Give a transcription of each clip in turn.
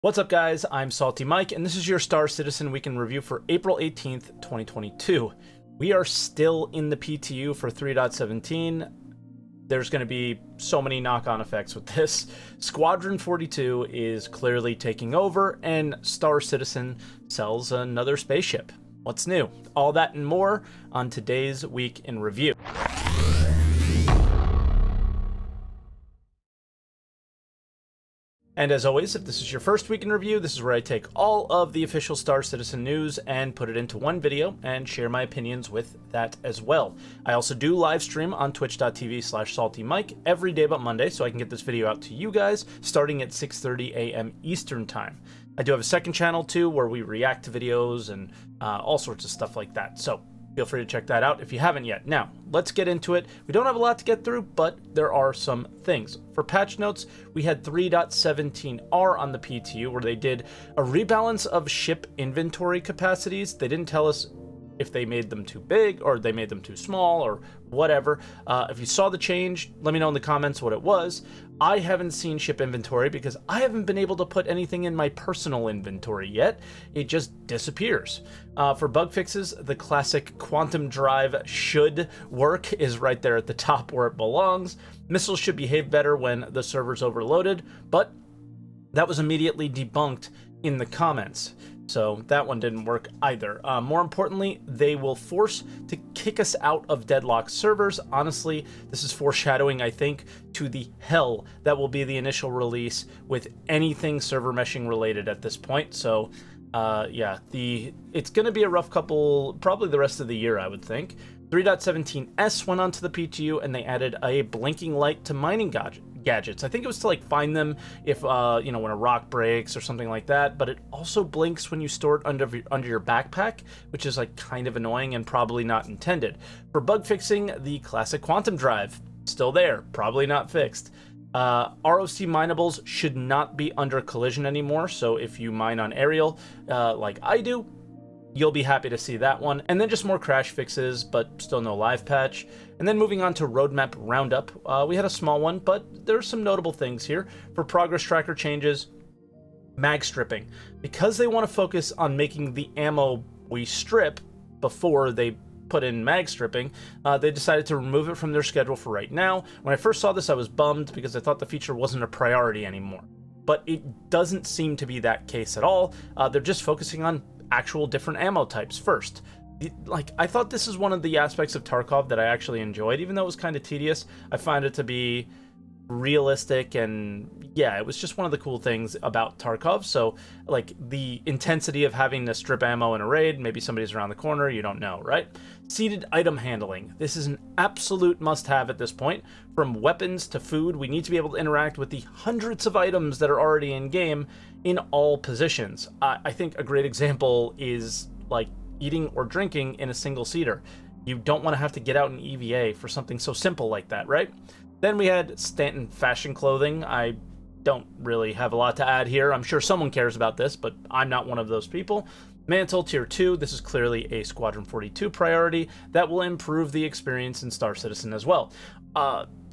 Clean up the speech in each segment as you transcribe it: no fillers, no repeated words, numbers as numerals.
What's up, guys? I'm SaltEMike, and this is your Star Citizen Weekend Review for April 18th, 2022. We are still in the PTU for 3.17. There's going to be so many knock-on effects with this. Squadron 42 is clearly taking over, and Star Citizen sells another spaceship. What's new? All that and more on today's Week in Review. And as always, if this is your first week in review, this is where I take all of the official Star Citizen news and put it into one video and share my opinions with that as well. I also do live stream on twitch.tv/SaltEMike every day but Monday, so I can get this video out to you guys starting at 6:30 a.m. Eastern Time. I do have a second channel too where we react to videos and all sorts of stuff like that, so feel free to check that out if you haven't yet. Now, let's get into it. We don't have a lot to get through, but there are some things. For patch notes, we had 3.17R on the PTU, where they did a rebalance of ship inventory capacities. They didn't tell us if they made them too big or they made them too small or whatever. If you saw the change, let me know in the comments what it was. I haven't seen ship inventory because I haven't been able to put anything in my personal inventory yet. It just disappears. For bug fixes, the classic quantum drive should work is right there at the top where it belongs. Missiles should behave better when the server's overloaded, but that was immediately debunked in the comments. So that one didn't work either. More importantly, they will force to kick us out of deadlocked servers. Honestly, this is foreshadowing, I think, to the hell that will be the initial release with anything server meshing related at this point. So yeah, it's going to be a rough couple, probably the rest of the year, I would think. 3.17S went onto the PTU and they added a blinking light to mining gadgets. I think it was to like find them if you know, when a rock breaks or something like that, but it also blinks when you store it under your backpack, which is like kind of annoying and probably not intended. For bug fixing, the classic quantum drive still there, probably not fixed. ROC minables should not be under collision anymore, so if you mine on aerial like I do, you'll be happy to see that one. And then just more crash fixes, but still no live patch. And then moving on to roadmap Roundup, we had a small one, but there's some notable things here. For progress tracker changes, mag stripping. Because they want to focus on making the ammo we strip before they put in mag stripping, they decided to remove it from their schedule for right now. When I first saw this, I was bummed because I thought the feature wasn't a priority anymore. But it doesn't seem to be that case at all. They're just focusing on actual different ammo types first. Like, I thought this is one of the aspects of Tarkov that I actually enjoyed, even though it was kind of tedious. I find it to be realistic, and yeah, it was just one of the cool things about Tarkov. So like the intensity of having to strip ammo in a raid, maybe somebody's around the corner, you don't know, right? Seated item handling. This is an absolute must-have at this point. From weapons to food, we need to be able to interact with the hundreds of items that are already in game in all positions. I think a great example is like eating or drinking in a single seater. You don't want to have to get out an EVA for something so simple like that, right? Then we had Stanton fashion clothing. I don't really have a lot to add here. I'm sure someone cares about this, but I'm not one of those people. Mantle Tier 2, this is clearly a Squadron 42 priority that will improve the experience in Star Citizen as well.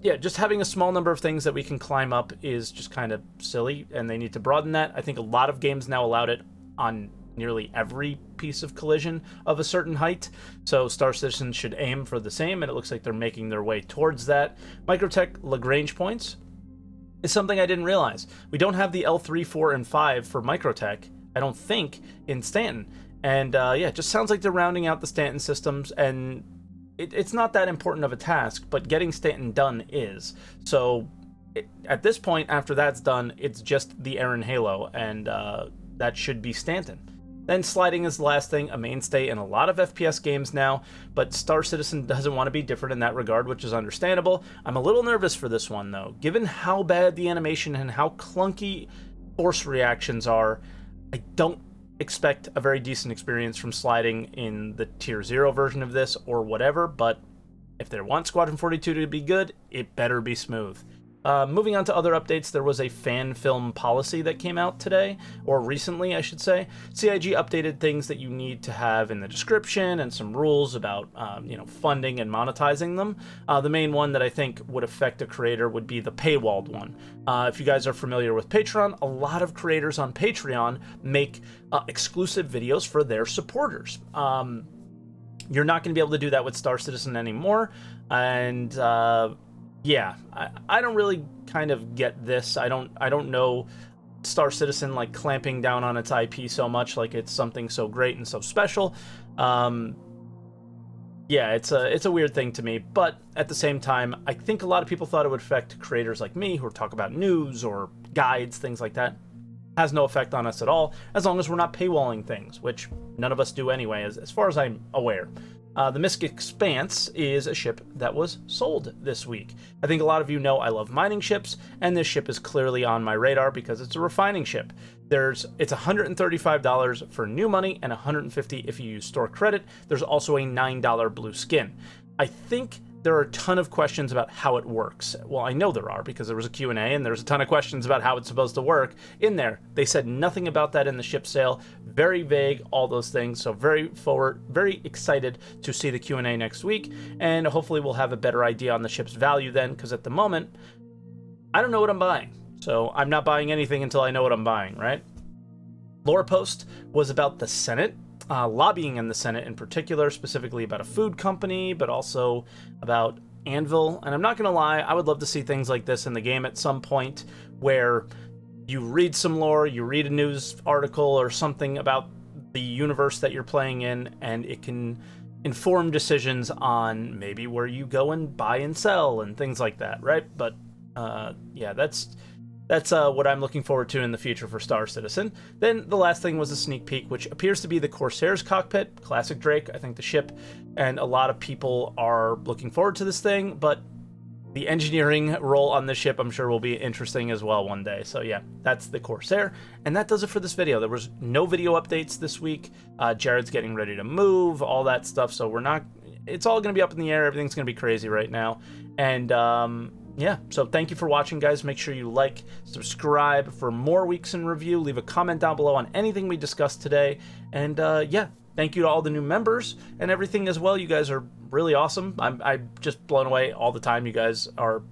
Yeah, just having a small number of things that we can climb up is just kind of silly, and they need to broaden that. I think a lot of games now allowed it on nearly every piece of collision of a certain height, so Star Citizen should aim for the same, and it looks like they're making their way towards that. Microtech Lagrange points is something I didn't realize. We don't have the L3, 4, and 5 for Microtech, I don't think, in Stanton, and yeah, it just sounds like they're rounding out the Stanton systems, and it's not that important of a task, but getting Stanton done is. So at this point, after that's done, it's just the Aaron Halo, and that should be Stanton. Then sliding is the last thing, a mainstay in a lot of FPS games now, but Star Citizen doesn't want to be different in that regard, which is understandable. I'm a little nervous for this one, though. Given how bad the animation and how clunky force reactions are, I don't expect a very decent experience from sliding in the Tier 0 version of this or whatever, but if they want Squadron 42 to be good, it better be smooth. Moving on to other updates, there was a fan film policy that came out today, or recently, I should say. CIG updated things that you need to have in the description and some rules about, funding and monetizing them. The main one that I think would affect a creator would be the paywalled one. If you guys are familiar with Patreon, a lot of creators on Patreon make exclusive videos for their supporters. You're not going to be able to do that with Star Citizen anymore, and yeah, I don't really kind of get this. I don't know Star Citizen like clamping down on its IP so much, like it's something so great and so special. Yeah, it's a weird thing to me, but at the same time, I think a lot of people thought it would affect creators like me who talk about news or guides, things like that. Has no effect on us at all, as long as we're not paywalling things, which none of us do anyway, as far as I'm aware. The MISC Expanse is a ship that was sold this week. I think a lot of you know I love mining ships, and this ship is clearly on my radar because it's a refining ship. It's $135 for new money and $150 if you use store credit. There's also a $9 blue skin. I think there are a ton of questions about how it works. Well, I know there are because there was a Q&A and there's a ton of questions about how it's supposed to work in there. They said nothing about that in the ship sale. Very vague, all those things. So very excited to see the Q&A next week, and hopefully we'll have a better idea on the ship's value then, because at the moment, I don't know what I'm buying. So I'm not buying anything until I know what I'm buying, right? Lore post was about the Senate. Lobbying in the Senate in particular, specifically about a food company, but also about Anvil. And I'm not going to lie, I would love to see things like this in the game at some point, where you read some lore, you read a news article or something about the universe that you're playing in, and it can inform decisions on maybe where you go and buy and sell and things like that, right? But yeah, that's what I'm looking forward to in the future for Star Citizen. Then the last thing was a sneak peek, which appears to be the Corsair's cockpit, classic Drake, I think the ship, and a lot of people are looking forward to this thing, but the engineering role on this ship I'm sure will be interesting as well one day. So yeah, that's the Corsair, and that does it for this video. There was no video updates this week. Jared's getting ready to move, all that stuff, so it's all going to be up in the air. Everything's going to be crazy right now, and yeah, so thank you for watching, guys. Make sure you like, subscribe for more weeks in review. Leave a comment down below on anything we discussed today. And yeah, thank you to all the new members and everything as well. You guys are really awesome. I'm just blown away all the time you guys are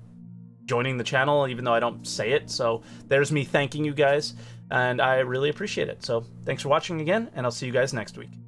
joining the channel, even though I don't say it. So there's me thanking you guys, and I really appreciate it. So thanks for watching again, and I'll see you guys next week.